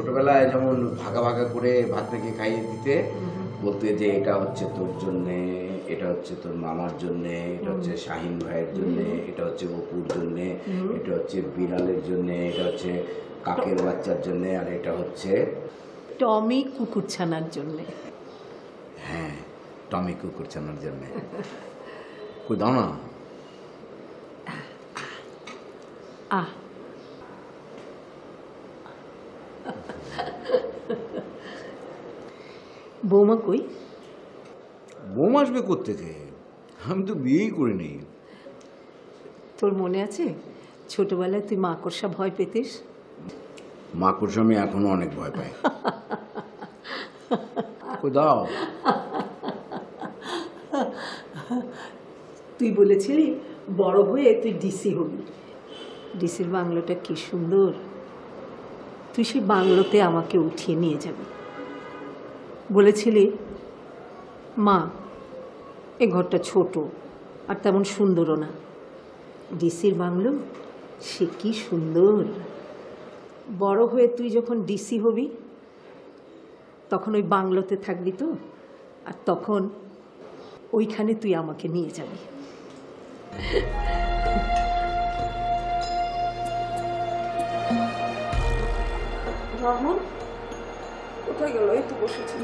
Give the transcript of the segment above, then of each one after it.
ছোটবেলায় যেমন ভাগা ভাগা করে ভাত মেখে খাইয়ে দিতে, বলতে যে এটা হচ্ছে তোর জন্যে, এটা হচ্ছে তোর মামার জন্যে, এটা হচ্ছে শাহিন ভাইয়ের জন্যে, এটা হচ্ছে অপুর জন্যে, এটা হচ্ছে বিড়ালের জন্যে, এটা হচ্ছে কাকের বাচ্চার জন্যে, আর এটা হচ্ছে টমি কুকুরছানার জন্যে। হ্যাঁ, টমি কুকুরছানার জন্যে। কই দাও না। আহ, বৌমা কই? বোম আসবে কোত্থেকে? আমি তো বিয়েই করিনি। তোর মনে আছে ছোটবেলায় তুই মাকড়সা ভয় পেতিস? মাকড়সা আমি এখনো অনেক ভয় পাই। কই দাও। তুই বলেছিলি বড় হয়ে তুই ডিসি হবি। ডিসির বাংলোটা কি সুন্দর, তুই সেই বাংলোতে আমাকে উঠিয়ে নিয়ে যাবি বলেছিলি। মা, এ ঘরটা ছোট আর তেমন সুন্দরও না, ডিসির বাংলো সে কি সুন্দর। বড় হয়ে তুই যখন ডিসি হবি তখন ওই বাংলোতে থাকবি তো, আর তখন ওইখানে তুই আমাকে নিয়ে যাবি। রাহুল কোথায় গেল? এই তো বসেছি।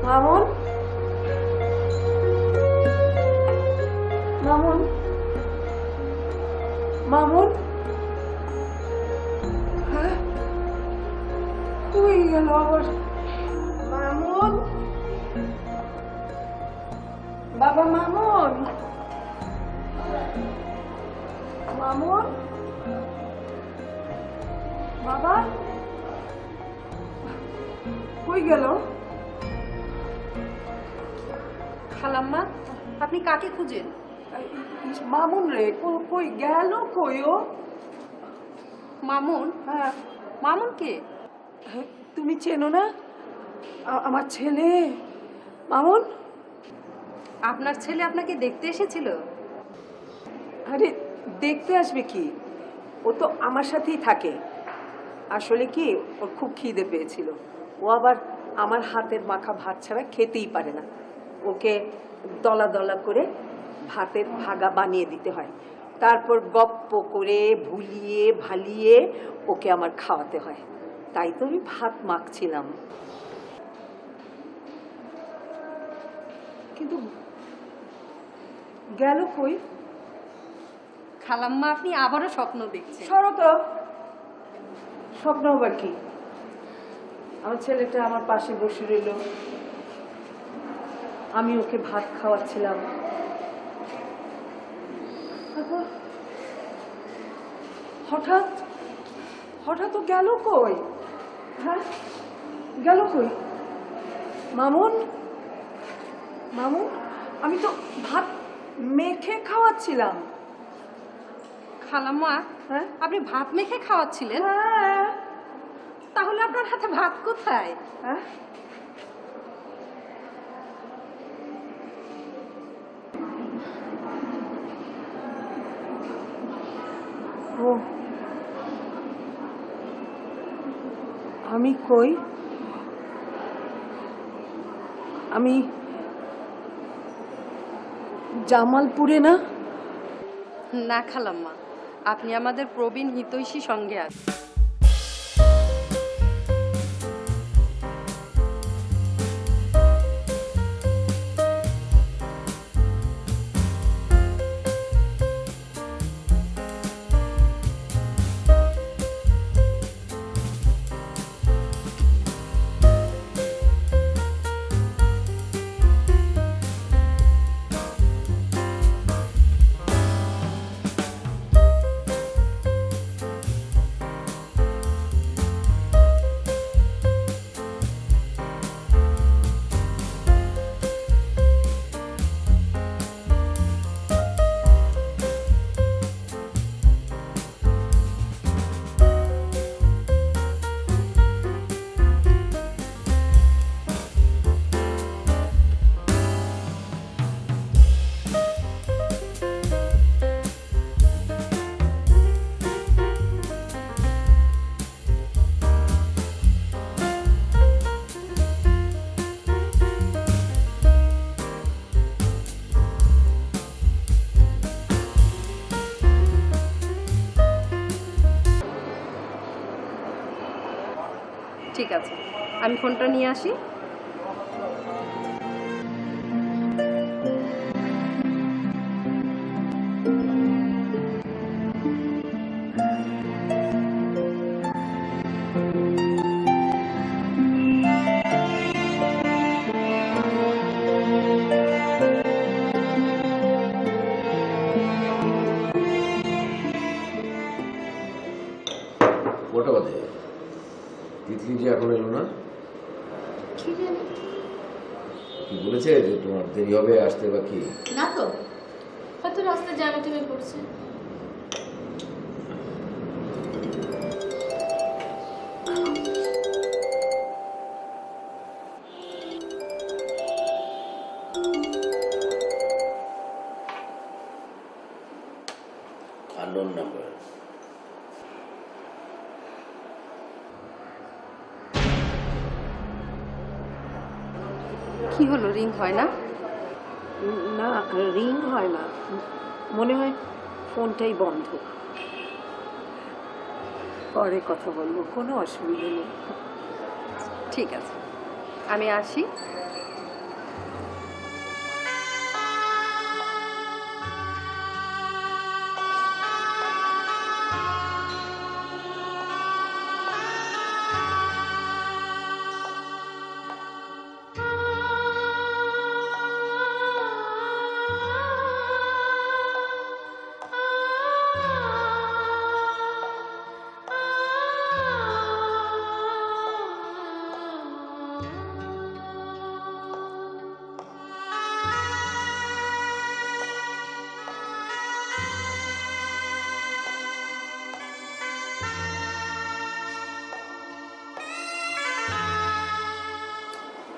মামুন, মামুন, মামুন, হ্যাঁ কই গেল আবার? মামুন, বাবা মামুন, মামুন, বাবা কই গেল? খালাম্মা, আপনি কাকে খুঁজেন? মামুন রে, কই গেল? কই ও? মামুন? হ্যাঁ, মামুন কে? তুমি চেনো না? আমার ছেলে মামুন। আপনার ছেলে আপনাকে দেখতে এসেছিল? আরে দেখতে আসবে কি, ও তো আমার সাথেই থাকে। আসলে কি, ওর খুব খিদে পেয়েছিল। ও আবার আমার হাতের মাখা ভাত ছাড়া খেতেই পারে না। ওকে দলা দলা করে ভাতের ভাগা বানিয়ে দিতে হয়, তারপর গপ্প করে ভুলিয়ে ভালিয়ে ওকে আমার খাওয়াতে হয়। তাই তো আমি ভাত মাখছিলাম। কিন্তু গেল কই? খালাম্মা, আপনি আবারও স্বপ্ন দেখছেন। সরো তো, স্বপ্ন আবার কি? আমার ছেলেটা আমার পাশে বসে রইল, আমি ওকে ভাত খাওয়াচ্ছিলাম। তারপর হঠাৎ হঠাৎ ও গেল কই? হ্যাঁ, গেল কই? মামুন, মামুন, আমি তো ভাত মেখে খাওয়াচ্ছিলাম। খালাম্মা, হ্যাঁ, আপনি ভাত মেখে খাওয়াচ্ছিলেন? হ্যাঁ, তাহলে আপনার হাতে ভাত কোথায়? হ্যাঁ, ও আমি কই? আমি জামালপুরে না? না খালাম্মা, আপনি আমাদের প্রবীণ হিতৈষী সঙ্গে আছেন। ঠিক আছে, আমি ফোনটা নিয়ে আসি। কটা বাজে? তিতলি যে এখন এলো না, কি জানি কি বলেছে যে তোমার দেরি হবে আসতে বা কি? না তো, হয়তো রাস্তায় জ্যামে টেমে পড়ছে। Unknown number. কি হলো, রিং হয় না? না, রিং হয় না, মনে হয় ফোনটাই বন্ধ। পরে কথা বলবো, কোনো অসুবিধা নেই। ঠিক আছে, আমি আসি।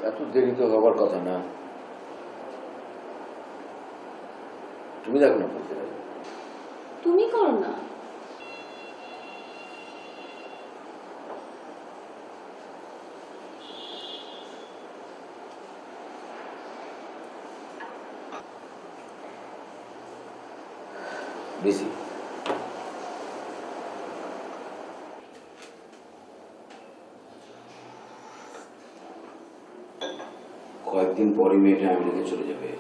এত দেরি তো হবার কথা না। তুমি দেখো না, বলতে পারো। তুমি করো না। বেশি কয়েকদিন পরে মেয়েটা আমেরিকা চলে যাবে,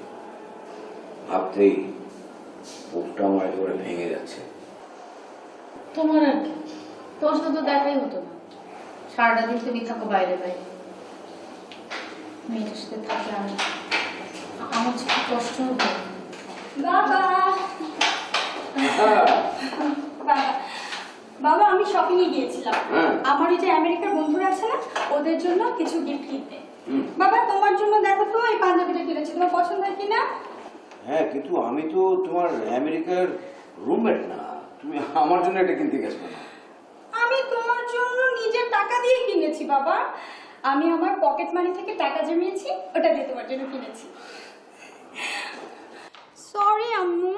ভাবতেই বুকটা আমার একেবারে ভেঙে যাচ্ছে। তোমার আর কি, তোর সাথে তো দেখাই হতো না, সারাটা দিন তুমি থাকো বাইরে বাইরে। মেয়েটার সাথে থাকলে আমার যে কি কষ্ট হবে। বাবা বাবা আমি শপিং এ গিয়েছিলাম। আমার এই যে আমেরিকার বন্ধুরা আছে না, ওদের জন্য কিছু গিফট কিনতে। বাবা তোমার জন্য দেখো তো এই পাঞ্জাবিটা কিনেছি, তোমার পছন্দ হয় কিনা? হ্যাঁ, কিন্তু আমি তো তোমার আমেরিকার রুমমেট না, তুমি আমার জন্য এটা কিনতে গেছো না। আমি তোমার জন্য নিজের টাকা দিয়ে কিনেছি বাবা। আমি আমার পকেট মানি থেকে টাকা জমিয়েছি, ওটা দিয়ে তোমার জন্য কিনেছি। সরি আম্মু,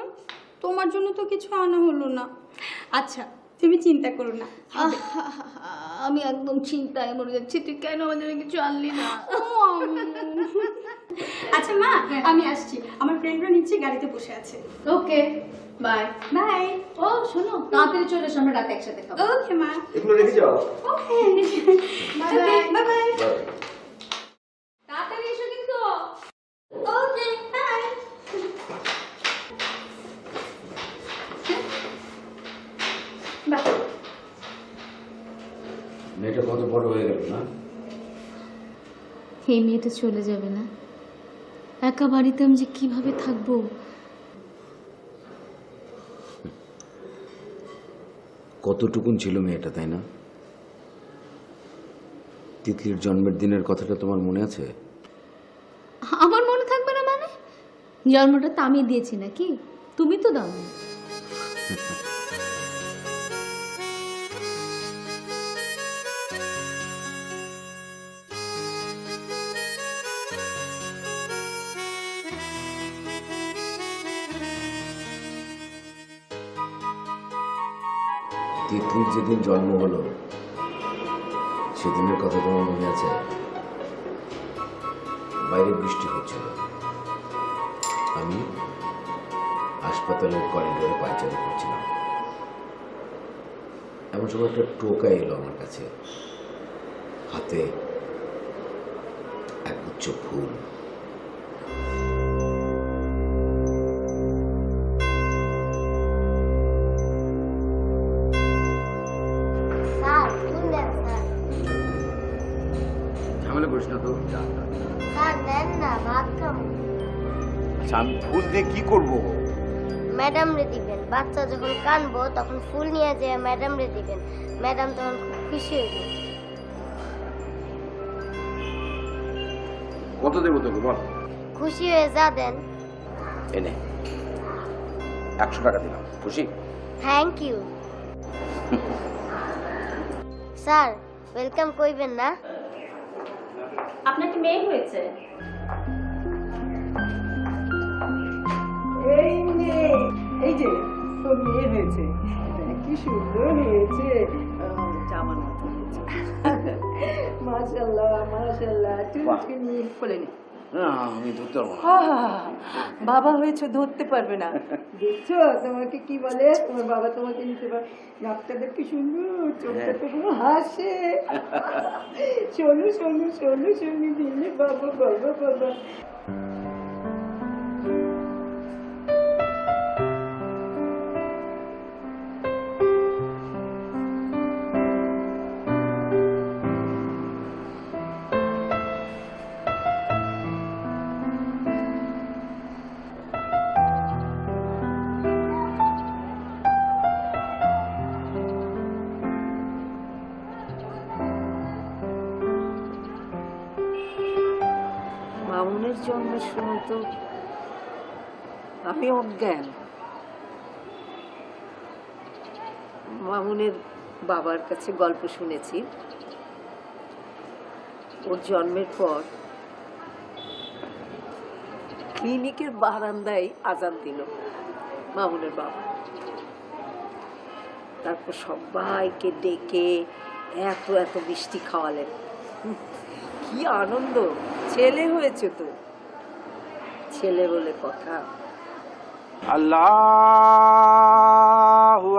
তোমার জন্য তো কিছু আনা হলো না। আচ্ছা তুমি চিন্তা করো না, হবে। আমি একদম চিন্তায় মরে যাচ্ছি, তুই কেন আমাদের কিছু আনলি না? ও আম্মু। আচ্ছা মা, আমি আসছি, আমার ফ্রেন্ডরা নিচে গাড়িতে বসে আছে। ওকে, বাই বাই। ও শোনো, তাড়াতাড়ি চলে এসো, আমরা রাতে একসাথে খাবো। ওকে মা। এগুলো রেখে যাও। ওকে বাই বাই। Bye bye. তাড়াতাড়ি এসো কিন্তু। ওকে বাই। বাই। মেয়েটা কত বড় হয়ে গেল না? এই মেয়েটা চলে যাবে না, একা বাড়িতে আমি যে কিভাবে থাকবো। কতটুকুন ছিল মেয়েটা, তাই না? তিতলির জন্মের দিনের কথাটা তোমার মনে আছে? আমার মনে থাকবে না মানে? জন্মটা তো আমি দিয়েছি নাকি, তুমি তো দাও। তিতলির যেদিন জন্ম হলো সেদিনের কথা তোমার মনে আছে? বাইরে বৃষ্টি হচ্ছিল, আমি হাসপাতালের করিডোরে পায়চারি করছিলাম। এমন সময় একটা টোকা এলো আমার কাছে, হাতে একগুচ্ছ ফুল। স্যার ফুল দেন স্যার। ঝামেলা করিস না তো। স্যার দেন না, ভাত খাবো। আচ্ছা আমি ফুল দিয়ে কি করব? ম্যাডাম রে দিবেন। বাচ্চা যখন কানবো তখন ফুল নিয়ে যেয়ে ম্যাডাম রে দিবেন। ম্যাডাম তখন খুব খুশি হইবে। কত দেবো তোকে বল? খুশি হয়ে যা দেন। এনে 100 টাকা দিলাম, খুশি? Thank you. স্যার ওয়েলকাম কইবেন না? আপনার কি মেয়ে হয়েছে? এই নে, এই যে তোর মেয়ে হয়েছে, দেখ কি সুন্দর হয়েছে। জামান মতো হয়েছে। মাশাআল্লাহ মাশাআল্লাহ, তুই নিয়ে বলে নে। না আমি ধরতে পারবো না। বাবা হয়েছে ধরতে পারবে না। দেখছো তোমাকে কি বলে, তোমার বাবা তোমাকে নিতে পারে। নাকটা দেখে সুন্দর, চোখটা তো পুরো হাসে। শোনো শোনো শোনো শোনো দিলে বাবা বাবা বাবা। মামুনের জন্মের সময় তো আমি অজ্ঞান। মামুনের বাবার কাছে গল্প শুনেছি, ওর জন্মের পর ক্লিনিকের বারান্দায় আজান দিল মামুনের বাবা। তারপর সবাইকে ডেকে এত এত মিষ্টি খাওয়ালেন। কি আনন্দ, ছেলে হয়েছে তো, ছেলে বলে কথা। আল্লাহু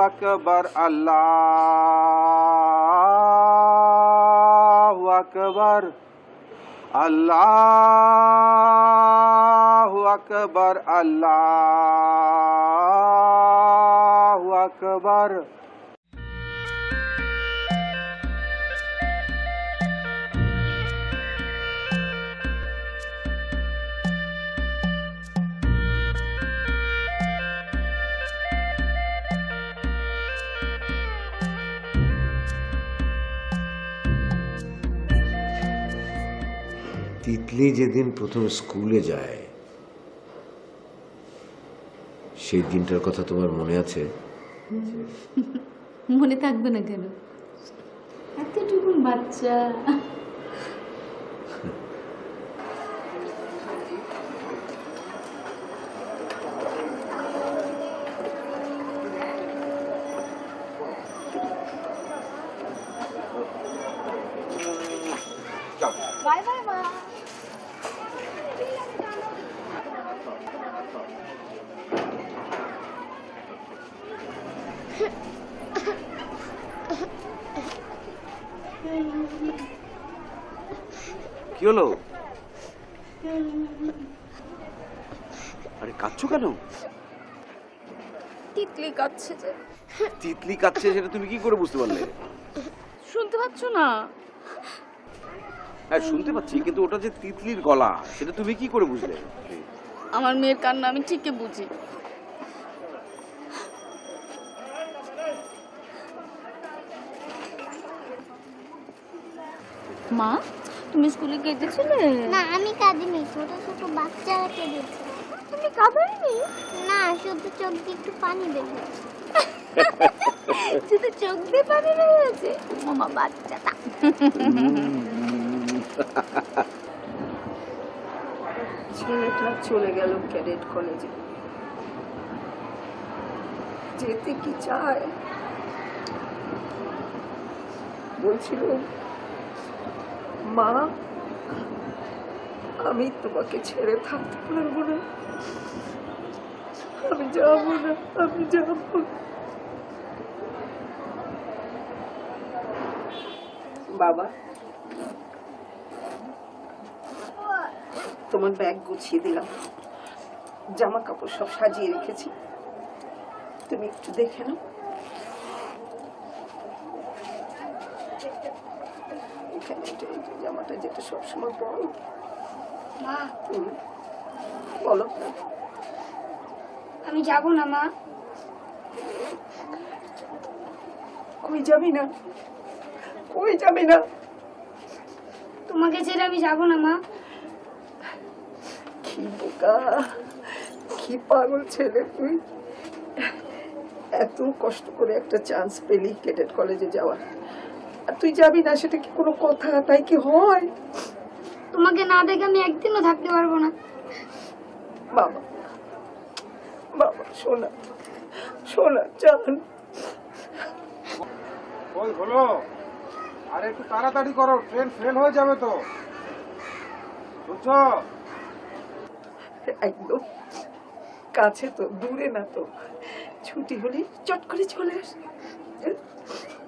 আকবার, আল্লাহু আকবার, আল্লাহু আকবার, আল্লাহু আকবার। তিতলি যেদিন প্রথম স্কুলে যায় সেই দিনটার কথা তোমার মনে আছে? মনে থাকবে না কেন, এতটুকু বাচ্চা। বাই বাই মা। কি হলো? আরে কাঁদছো কেন? তিতলি কাচ্ছে যে। তিতলি কাঁদছে সেটা তুমি কি করে বুঝতে পারলে? শুনতে পাচ্ছ না? হ্যাঁ শুনতে পাচ্ছি, কিন্তু ওটা যে তিতলির গলা সেটা তুমি কি করে বুঝলে? আমার মেয়ের কান্না আমি ঠিকই বুঝি। মা তুমি স্কুলে কেঁদেছিলে? না আমি কাঁদিনি, ছোট ছোট বাচ্চারা কেঁদেছে। তুমি কাঁদোনি? না শুধু চোখ দিয়ে একটু পানি বের হয়েছে। শুধু চোখ দিয়ে পানি বের হয়েছে? মামা বাচ্চাটা। ছেলেটা চলে গেল ক্যাডেট কলেজে। যেতে কি চায়, বলছিল মা আমি তোমাকে ছেড়ে থাকতে পারবো না, আমি যাবো না, আমি যাবো। বাবা তোমার ব্যাগ গুছিয়ে দিলাম, জামা কাপড় সব সাজিয়ে রেখেছি, তুমি একটু দেখে নাও। এখানে এই যে জামাটা যেটা সবসময় পরো। মা, বলো। আমি যাব না মা। কই যাবি না? কই যাবি না? তোমাকে ছেড়ে আমি যাব না মা। কি বোকা, কি পাগল ছেলে তুই। এত কষ্ট করে একটা চান্স পেলি ক্যাডেট কলেজে যাওয়ার, আর তুই যাবি না, সেটা কি কোনো কথা? তাই কি হয়? তোমাকে না দেখে আমি একদিনও থাকতে পারবো না। বাবা, বাবা, শোনা, শোনা, জান। ওই হলো, আর একটু তাড়াতাড়ি করো, ট্রেন ফেল হয়ে যাবে তো, বুঝছো? একদম কাছে তো, দূরে না তো। ছুটি হলে চট করে চলে আস,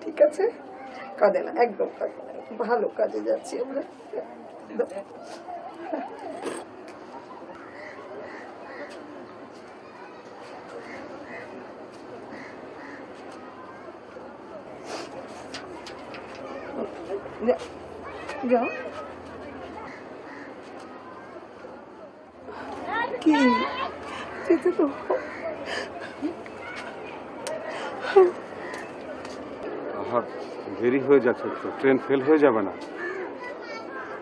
ঠিক আছে? কাঁদে না, একদম কাঁদে না, ভালো কাজে যাচ্ছি আমরা। যাও। কি যেতে তো আহা, দেরি হয়ে যাচ্ছে তো, ট্রেন ফেল হয়ে যাবে না।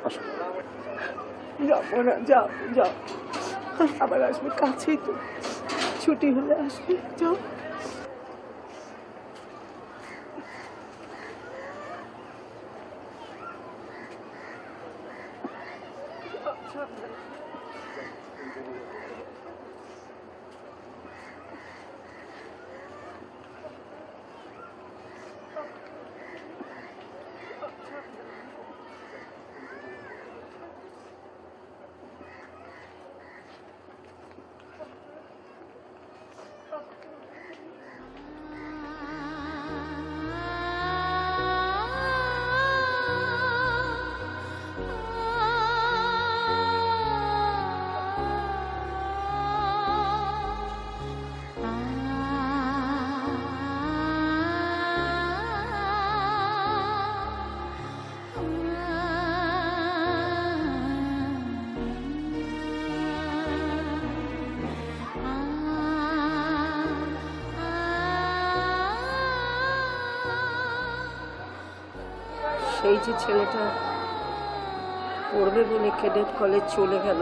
আসো। যাবো না, যাও যাও, আবার আসবে, কাছেই তো, ছুটি হলে আসবে, যাও। সেই যে ছেলেটা পড়বে বলে ক্যাডেট কলেজ চলে গেল,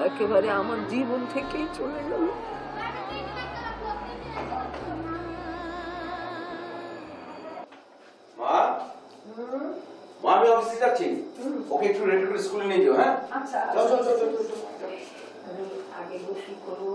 একেবারে আমার জীবন থেকেই চলে গেল। মা, মা, আমি অফিসে যাচ্ছি, ওকে একটু রেডি করে স্কুলে নিয়ে যাও। হ্যাঁ, আচ্ছা, চল চল চল চল। আগে বসি করো।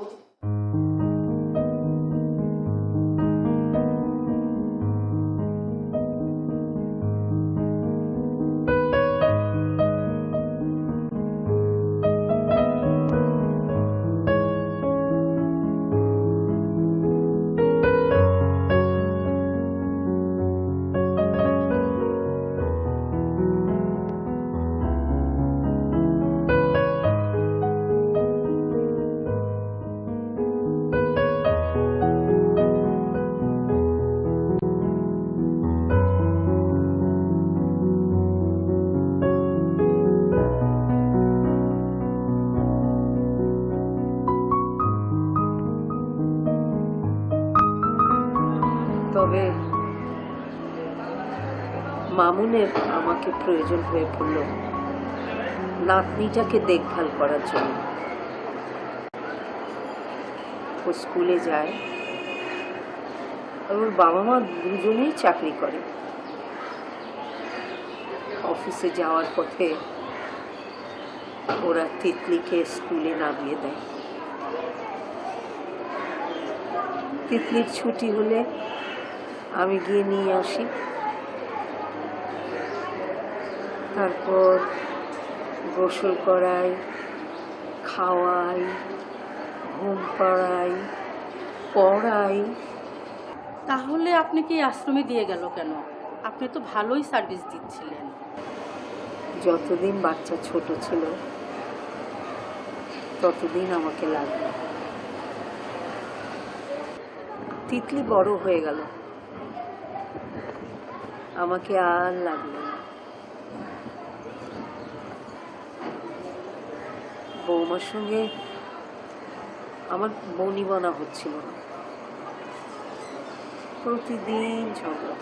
তবে মামুনের আমাকে প্রয়োজন হয়ে পড়ল নাতনিটাকে দেখভাল করার জন্য। ও স্কুলে যায়, আর ওর বাবা মা দুজনেই চাকরি করে। অফিসে যাওয়ার পথে ওরা তিতলিকে স্কুলে নামিয়ে দেয়। তিতলির ছুটি হলে আমি গিয়ে নিয়ে আসি, তারপর গোসল করাই, খাওয়াই, ঘুম পাড়াই, পড়াই। তাহলে আপনাকে এই আশ্রমে দিয়ে গেল কেন? আপনি তো ভালোই সার্ভিস দিচ্ছিলেন। যতদিন বাচ্চা ছোট ছিল ততদিন আমাকে লাগলো। তিতলি বড় হয়ে গেল, আমাকে আর লাগলো না। বৌমার সঙ্গে আমার বনিবনা হচ্ছিল না। প্রতিদিন ঝগড়া,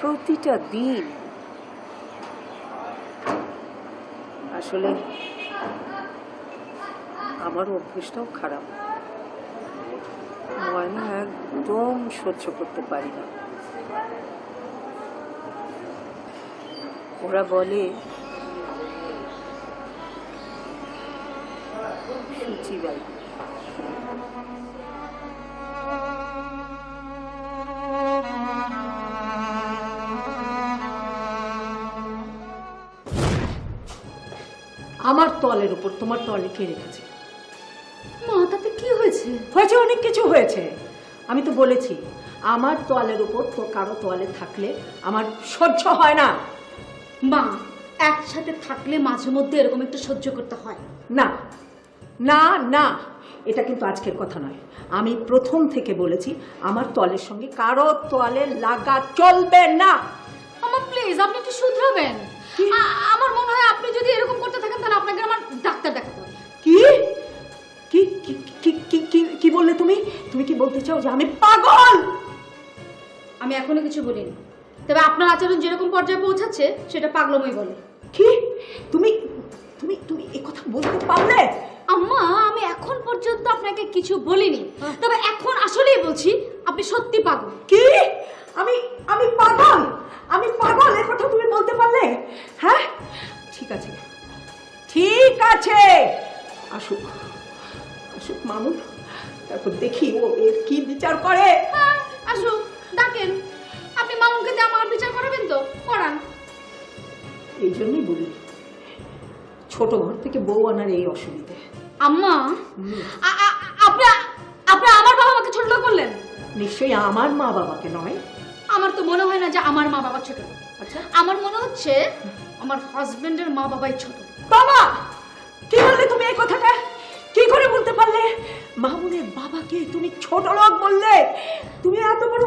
প্রতিটা দিন। আসলে আমার অভ্যেসটাও খারাপ, ময়না একদম সহ্য করতে পারি না। ওরা বলে সুচিবাই। আমার তলের উপর তোমার তলে কে রেখেছে? মা তাতে কি হয়েছে? হয়েছে, অনেক কিছু হয়েছে। আমি তো বলেছি আমার তোয়ালের উপর তো কারো তোয়ালে থাকলে আমার সহ্য হয় না। মা, একসাথে থাকলে মাঝে মধ্যে এরকম একটু সহ্য করতে হয়। না না না, এটা কিন্তু আজকের কথা নয়। আমি প্রথম থেকে বলেছি আমার তোয়ালের সঙ্গে কারো তোয়ালে লাগা চলবে না। আমা প্লিজ, আপনি একটু শুধরাবেন। আমার মনে হয় আপনি যদি এরকম করতে থাকেন তাহলে আপনাকে আমার ডাক্তার দেখাতে হবে। কি কি কি কি কি কি- কি বললে তুমি? তুমি কি বলতে চাও যে আমি পাগল? আমি এখনো কিছু বলিনি, তবে আপনার আচরণ যেরকম পর্যায়ে পৌঁছাচ্ছে সেটা পাগলামোই বলে। কি তুমি তুমি তুমি এই কথা বলতে পারলে? আম্মা, আমি এখন পর্যন্ত আপনাকে কিছু বলিনি, তবে এখন আসলেই বলছি আপনি সত্যি পাগল। কি? আমি আমি পাগল? আমি পাগল এ কথা তুমি বলতে পারলে? হ্যাঁ, ঠিক আছে ঠিক আছে, আসুক আসুক মামুন, তারপর দেখি ও এর কি বিচার করে। হ্যাঁ, আসুক, ডাকেন। আপনি মামুনকে দিয়ে আমার বিচার করাবেন তো? করান। এই জন্যই বলি ছোট ঘর থেকে বউ আনার এই অসুবিধে। আম্মা, আপনি আপনি আমার বাবা মাকে ছোট লোক করলেন। নিশ্চয়ই আমার মা বাবাকে নয়। আমার তো মনে হয় না যে আমার মা বাবা ছোট। আচ্ছা, আমার মনে হচ্ছে আমার হাজবেন্ডের মা বাবাই ছোট। বাবা কি বললে তুমি এই কথাটা? কি করে বলতে পারলে? মামুনের বাবাকে তুমি ছোট লোক বললে? তুমি এত বড়।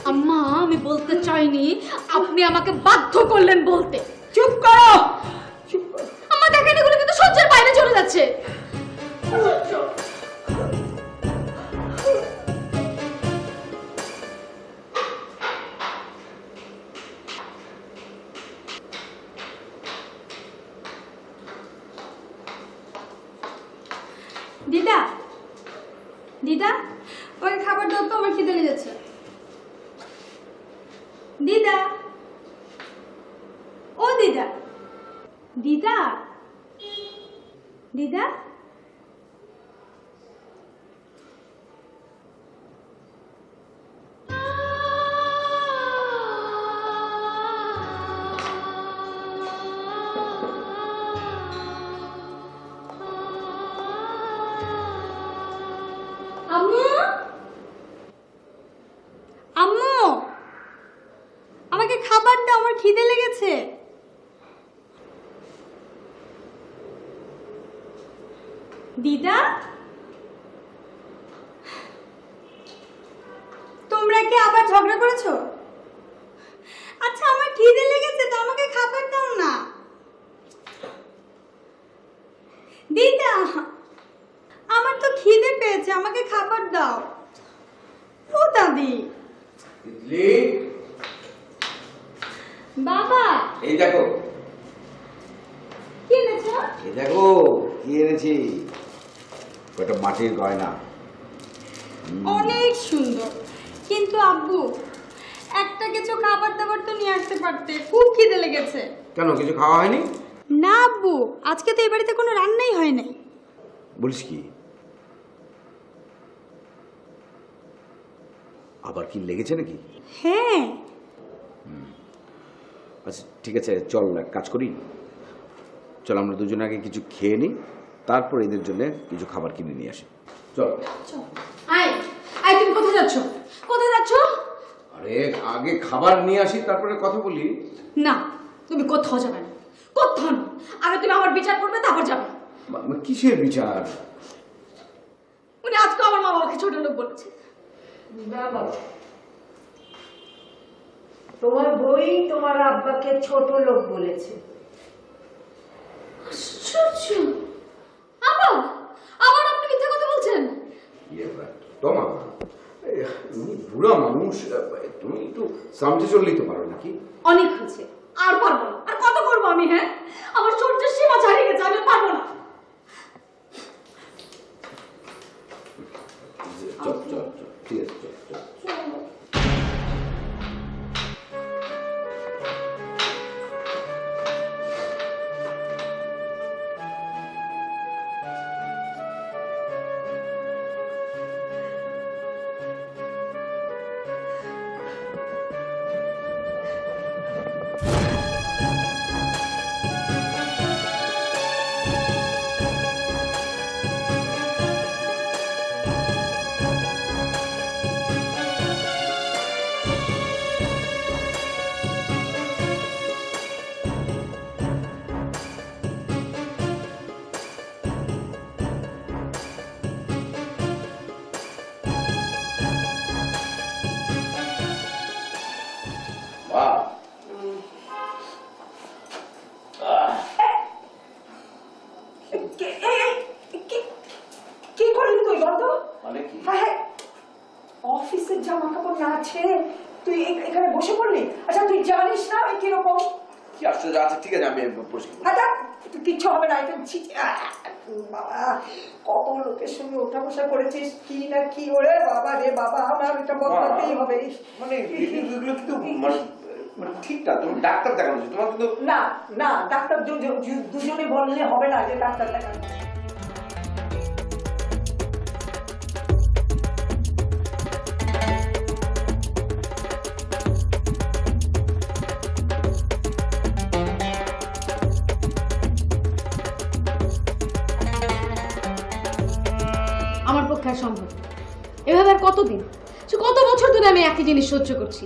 আম্মা, আমি বলতে চাইনি, আপনি আমাকে বাধ্য করলেন বলতে। চুপ করো, চুপ করো। আম্মা দেখেন, এগুলো কিন্তু সহ্যের বাইরে চলে যাচ্ছে। দিদা, দিদা, ওকে খাবার দাও তো, আমার খিদে লেগেছে। দিদা, ও দিদা, দিদা, দিদা, আম্মু, আম্মু, আমাকে খাবার দাও, আমার খিদে লেগেছে। দিদা, তোমরা কি আবার ঝগড়া করেছো? আচ্ছা, আমার খিদে লেগেছে তো, আমাকে খাবার দাও না। দিদা, আমার তো খিদে পেয়েছে, আমাকে খাবার দাও। ও দাদি। তিতলি, বাবা, এই দেখো, কি এনেছো? এই দেখো কি এনেছি। ওটা মাটির গয়না। অনেক সুন্দর, কিন্তু আব্বু একটা কিছু খাবার দাবার তো নিয়ে আসতে পারতে, খুব খিদে লেগেছে। কেন, কিছু খাওয়া হয়নি? না আব্বু, আজকে তো এই বাড়িতে কোনো রান্নাই হয় নাই। বলিস কি? আবার কি লেগেছে নাকি? হ্যাঁ। আচ্ছা ঠিক আছে, চল এক কাজ করি, চল আমরা দুজনে আগে কিছু খেয়ে নিই, তারপর এদের জন্য কিছু খাবার কিনে নিয়ে আসি। চল। আয় আয়, তুমি কোথায় যাচ্ছ? কোথায় যাচ্ছ? আরে আগে খাবার নিয়ে আসি, তারপরে কথা বলি। না, তুমি কোথাও যাবে না। কোথাও না। আগে তুমি আমার বিচার করবে, তারপর যাবে। কিসের বিচার? উনি আজকে আমার মা বাবাকে ছোট লোক বলেছে। না বাবা, তোমার বই তোমার আব্বাকে ছোট লোক বলেছে। আশ্চর্য! আব্বা, আবার আপনি মিথ্যা কথা বলছেন? তোমা, তুমি বুড়া মানুষ, তুমি একটু সামঝে চললেই তো পারো নাকি? অনেক হয়েছে, আর পারবো না। আর কত করবো আমি? হ্যাঁ, আমার সহ্যের সীমা ছাড়িয়ে গেছে, আমি পারবো না। চল চল চল, ঠিক আছে, চল চল। কি করলি তুই বলতো? মানে কি? হ্যাঁ, অফিসের জামা কাপড় না ছেড়ে তুই এখানে বসে পড়লি? আচ্ছা, তুই জানিস না আমি কিরকম? কি আশ্চর্য! আচ্ছা ঠিক আছে, আমি পরিষ্কার করছি। আচ্ছা, কিচ্ছু হবে না। এটা বাবা, কত লোকের সঙ্গে ওঠা বসা করেছিস, কি না কি! ওরে বাবা রে বাবা, আমার এটা বদলাতেই হবে। মানে এগুলো কিন্তু মানে ঠিক না, তুমি ডাক্তার দেখানো উচিত তোমার। কিন্তু না না, ডাক্তার দুজনে বললে হবে না যে ডাক্তার দেখানো। আমার পক্ষে আর সম্ভব না। এভাবে আর কতদিন? সে কত বছর ধরে আমি একই জিনিস সহ্য করছি।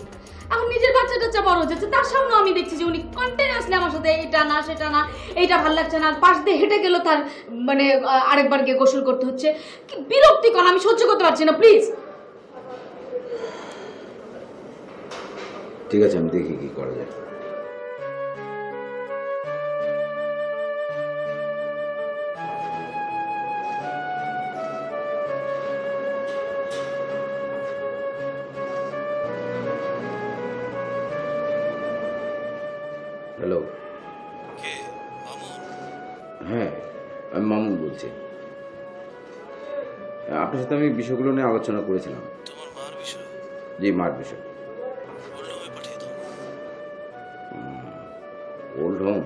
এখন নিজের বাচ্চা টাচ্চা বড় হচ্ছে, তার সামনেও আমি দেখছি যে উনি কন্টিনিউয়াসলি আমার সাথে এটা না সেটা না, এইটা ভালো লাগছে না, পাশ দিয়ে হেঁটে গেল তার মানে আরেকবার গিয়ে গোসল করতে হচ্ছে। কি বিরক্তিকর! আমি সহ্য করতে পারছি না, প্লিজ। ঠিক আছে, আমি দেখি কি করা যায়। হ্যালো, হ্যাঁ আমি মামুন বলছি। আপনার সাথে আমি বিষয়গুলো নিয়ে আলোচনা করেছিলাম। তোমার মার বিষয়? জি, মার বিষয়। ওল্ড হোমে পাঠিয়ে দাও। Old home?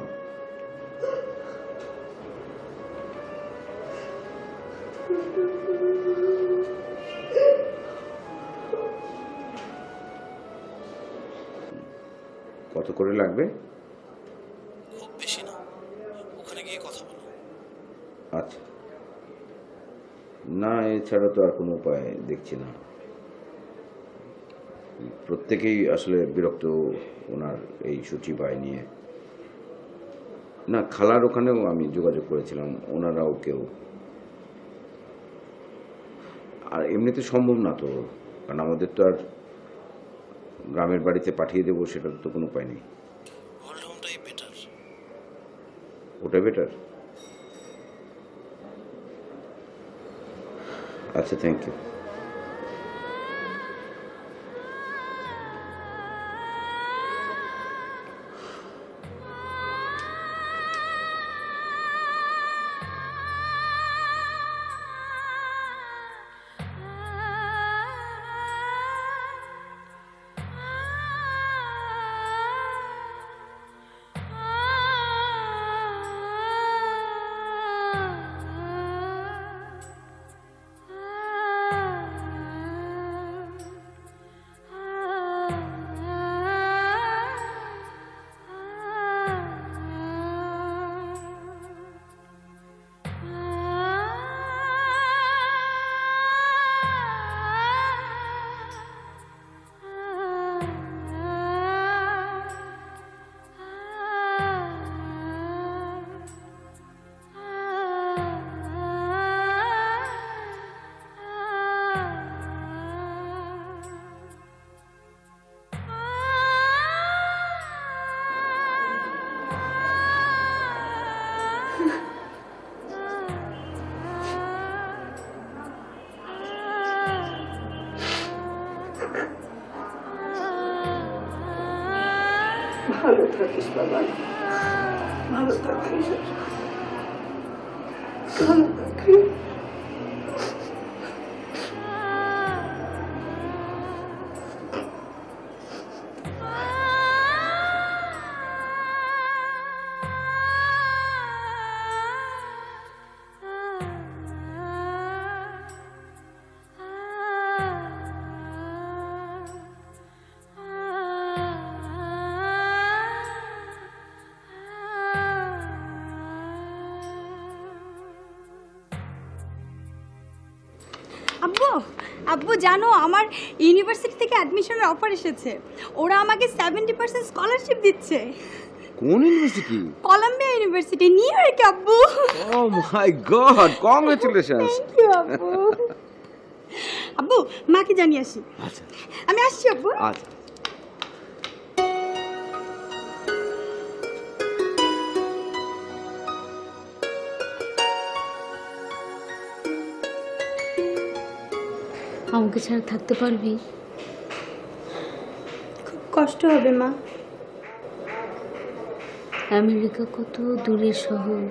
কত করে লাগবে? খুব বেশি না, ওখানে গিয়ে কথা বলো। আচ্ছা, না এছাড়া তো আর কোনো উপায় দেখছি না। প্রত্যেকেই আসলে বিরক্ত ওনার এই সূচি পায় নিয়ে। না, খালার ওখানেও আমি যোগাযোগ করেছিলাম, ওনারাও কেউ। আর এমনিতে সম্ভব না তো, কারণ আমাদের তো আর গ্রামের বাড়িতে পাঠিয়ে দেবো সেটার তো কোনো উপায় নেই। ওল্ড হোমটাই বেটার। ওটা বেটার? আচ্ছা, থ্যাংক ইউ। ভালো থাকিস বাবা, ভালো থাকিস, ভালো থাকিস। আব্বু, আব্বু জানো আমার ইউনিভার্সিটি থেকে অ্যাডমিশনের অফার এসেছে। ওরা আমাকে 70% স্কলারশিপ দিচ্ছে। কোন ইউনিভার্সিটি? কলাম্বিয়া ইউনিভার্সিটি, নিউ ইয়র্কে আব্বু। ও মাই গড, কংগ্রেচুলেশনস। থ্যাংক ইউ আব্বু। আব্বু মাকে জানিয়ে আসি। আচ্ছা আমি আসছি আব্বু। আচ্ছা। আমাকে ছাড়া থাকতে পারবি? খুব কষ্ট হবে মা। আমেরিকা কত দূরের শহর,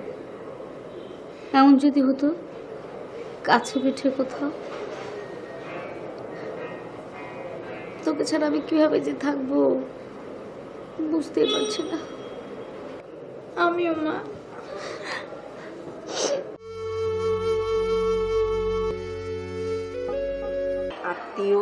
এমন যদি হতো কাছে পিঠে কোথাও, তোকে ছাড়া আমি কিভাবে যে থাকবো বুঝতেই পারছি না। আমিও মা। আত্মীয়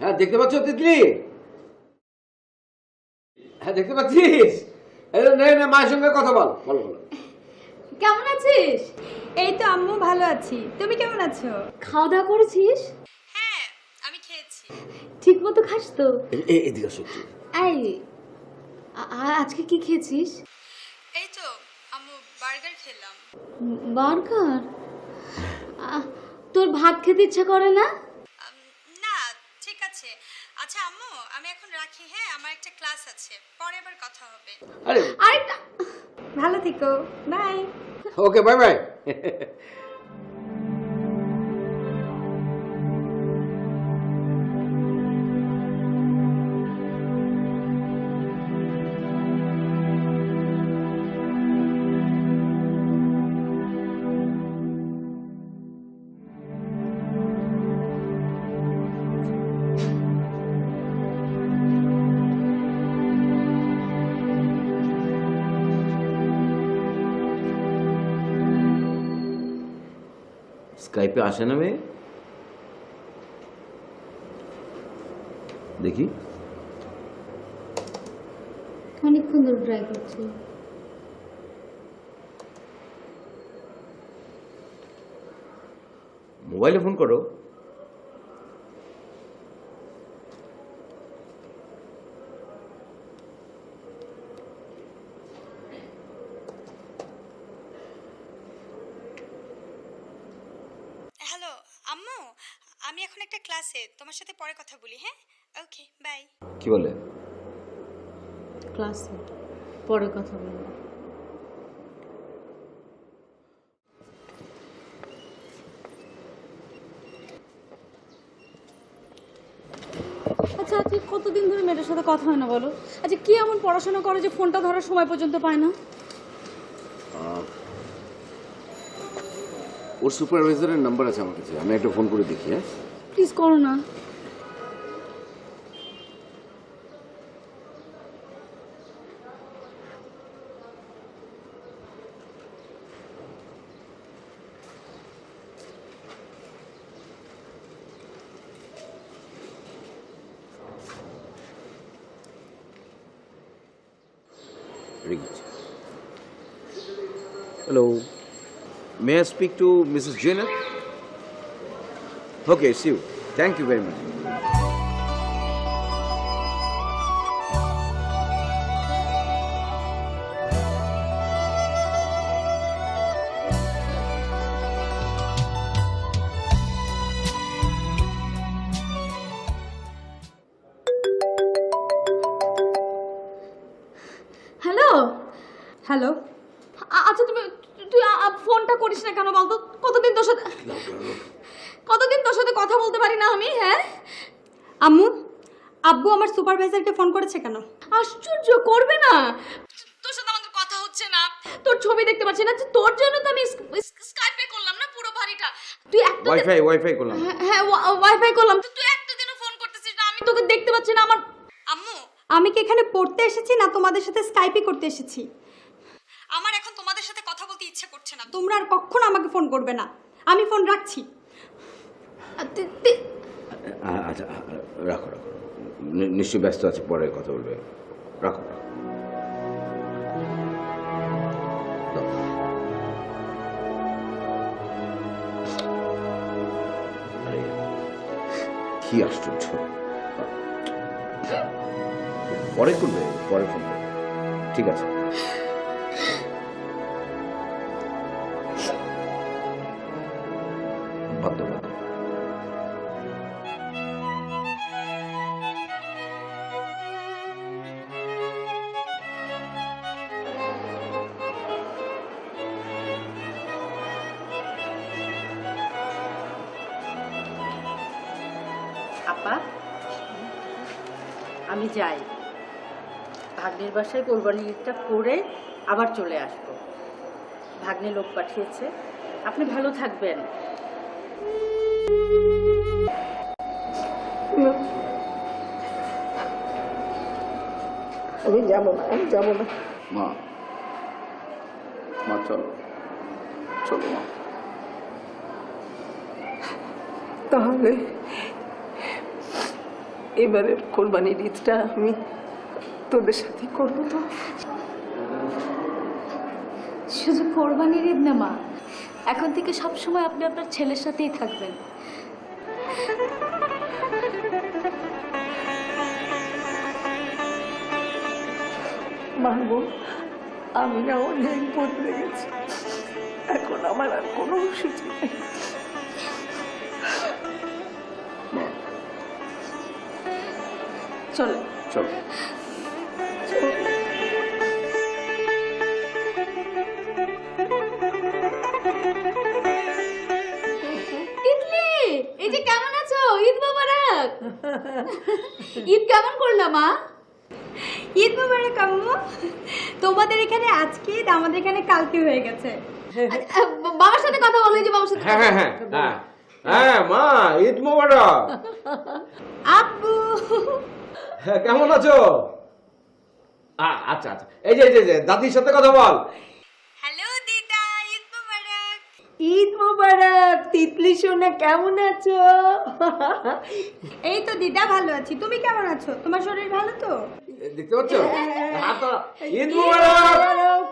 হ্যাঁ দেখতে পাচ্ছ তিতলি? হ্যাঁ দেখতে পাচ্ছিস? মায়ের সঙ্গে কথা বল, বলো বলো। কেমন আছিস? এই তো আম্মু ভালো আছি, তুমি কেমন আছো? খাওয়া দাওয়া করেছিস? হ্যাঁ আমি খেয়েছি। ঠিক মতো খাস তো? এদিকে আসো একটু। এই আজকে কি খেয়েছিস? এই তো আম্মু বার্গার খেলাম। বার্গার? তোর ভাত খেতে ইচ্ছা করে না? না ঠিক আছে। আচ্ছা আম্মু আমি এখন রাখি, হ্যাঁ আমার একটা ক্লাস আছে, পরে আবার কথা হবে। আরে আরেকটা। ভালো থেকো, bye. Okay bye bye. Skype আসে না মেয়ে? দেখি। অনেকক্ষণ ধরে ট্রাই করছি। মোবাইলে ফোন করো। হ্যালো আম্মু, আমি এখন একটা ক্লাসে, তোমার সাথে পরে কথা বলি, হ্যাঁ? Okay bye. কি বলে? ক্লাসে পরে কথা বলবো। আচ্ছা আজকে কতদিন ধরে মেয়েটার সাথে কথা হয় না বলো? আচ্ছা কি এমন পড়াশোনা করে যে ফোনটা ধরার সময় পর্যন্ত পায় না? ওর সুপারভাইজারের নাম্বার আছে আমার কাছে, আমি একটা ফোন করে দেখি। হ্যাঁ প্লিজ করো না। Hello. May I speak to Mrs. Janet? Okay, see you. Thank you very much. Hello. আচ্ছা তুই ফোনটা করিস না কেন বলতো? কতদিন তোর সাথে কথা বলতে পারি না আমি? হ্যাঁ আম্মু, আব্বু আমার সুপারভাইজারকে ফোন করেছে কেন? আশ্চর্য, করবে না? তোর সাথে আমাদের কথা হচ্ছে না, তোর ছবি দেখতে পাচ্ছি না, তোর জন্য তো আমি স্কাইপে করলাম না পুরো বাড়িটা। তুই একটা ওয়াইফাই করলাম। হ্যাঁ ওয়াইফাই করলাম, তুই একটা দিনও ফোন করতেছিস না, আমি তোকে দেখতে পাচ্ছি না। আমার আম্মু, আমি কি এখানে পড়তে এসেছি না তোমাদের সাথে স্কাইপে করতে এসেছি? আমার এখন তোমাদের সাথে কথা বলতে ইচ্ছে করছে না, তোমরা আর কখনো আমাকে ফোন করবে না, আমি ফোন রাখছি। আচ্ছা রাখো রাখো, নিশ্চয়ই ব্যস্ত আছে, পরে কথা বলবে, রাখো রাখো। দাও। আরে, কি আশ্চর্য, পরে করবে, পরে ফোন করবে, ঠিক আছে? ভাবতে ভাবতে আপা, আমি যাই, ভাগ্নের বাসায় কোরবানি ঈদটা করে আবার চলে আসবো। ভাগ্নে লোক পাঠিয়েছে, আপনি ভালো থাকবেন। আমি যাবো না, আমি যাবো না। মা, মা চলো, চলো মা। তাহলে এবারের কোরবানির ঈদটা আমি তোদের সাথেই করবো। তো শুধু কোরবানির ঈদ না মা, এখন থেকে সব সময় আপনি আপনার ছেলের সাথেই থাকবেন। মানবো, আমি না অনেক বদলে গেছি, এখন আমার আর কোনো সুযোগ নেই। চলো চলো। তিতলি, এই যে কেমন আছো? ঈদ মোবারক। ঈদ কেমন করলা মা? ঈদ মোবারক আম্মু। তোমাদের এখানে আজকে ঈদ, আমাদের এখানে কালকে হয়ে গেছে। বাবার সাথে কথা বলো, এই যে বাবার সাথে। হ্যাঁ হ্যাঁ হ্যাঁ হ্যাঁ মা, ঈদ মোবারক। আব্বু হ্যাঁ, কেমন আছো? আচ্ছা আচ্ছা, এই যে দাদির সাথে কথা বল। হ্যালো দিদা, ঈদ মোবারক। ঈদ মোবারক। তিতলি সোনা কেমন আছো? এই তো দিদা, ভালো আছি, তুমি কেমন আছো? তোমার শরীর ভালো তো? দেখতে পাচ্ছ? ঈদ মোবারক।